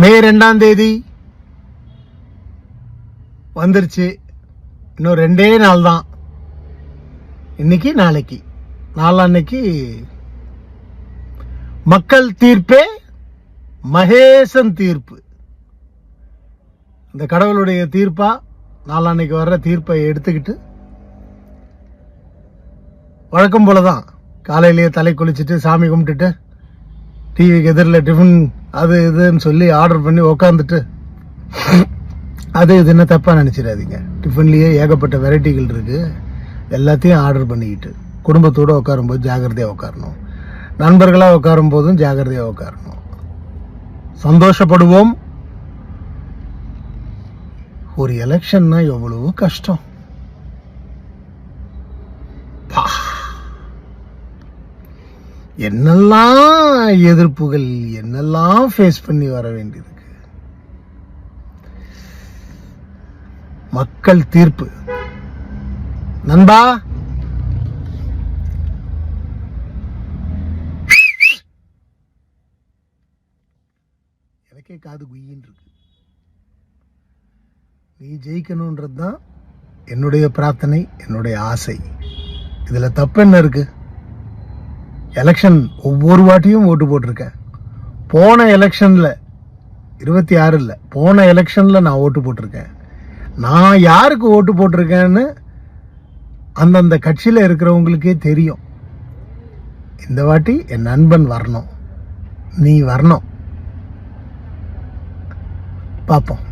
மே 2ஆம் தேதி வந்துருச்சு. இன்னும் 2 நாள் தான். இன்னைக்கு நாளைக்கு நாளான்னைக்கு மக்கள் தீர்ப்பே மகேசன் தீர்ப்பு. இந்த கடவுளுடைய தீர்ப்பா நாளான்னைக்கு வர்ற தீர்ப்பை எடுத்துக்கிட்டு வழக்கம் போலதான் காலையிலேயே தலை குளிச்சுட்டு சாமி கும்பிட்டுட்டு டிவிக்கு எதிரில் டிஃபன் அது இதுன்னு சொல்லி ஆர்டர் பண்ணி உக்காந்துட்டு அது இதுன்னு தப்பா நினைச்சிடாதீங்க. டிஃபன்லயே ஏகப்பட்ட வெரைட்டிகள் இருக்கு. எல்லாத்தையும் ஆர்டர் பண்ணிக்கிட்டு குடும்பத்தோட உட்காரும்போது ஜாகிரதையா உட்காரணும். நண்பர்களா உட்காரும் போதும் ஜாகிரதையா உட்காரணும். சந்தோஷப்படுவோம். ஒரு எலெக்ஷன்னா எவ்வளவு கஷ்டம். என்னெல்லாம் எதிர்ப்புகள், என்னெல்லாம் ஃபேஸ் பண்ணி வர வேண்டியிருக்கு. மக்கள் தீர்ப்பு நண்பா. எனக்கே காது குயின்னு இருக்கு. நீ ஜெயிக்கணும்ன்றது தான் என்னுடைய பிரார்த்தனை, என்னுடைய ஆசை. இதுல தப்பு என்ன இருக்கு? எலெக்ஷன் ஒவ்வொரு வாட்டியும் ஓட்டு போட்டிருக்கேன். போன எலெக்ஷன்ல 26 போன எலெக்ஷன்ல நான் ஓட்டு போட்டிருக்கேன். நான் யாருக்கு ஓட்டு போட்டிருக்கேன்னு அந்தந்த கட்சியில இருக்கிறவங்களுக்கே தெரியும். இந்த வாட்டி என் நண்பன் வரணும், நீ வரணும். பார்ப்போம்.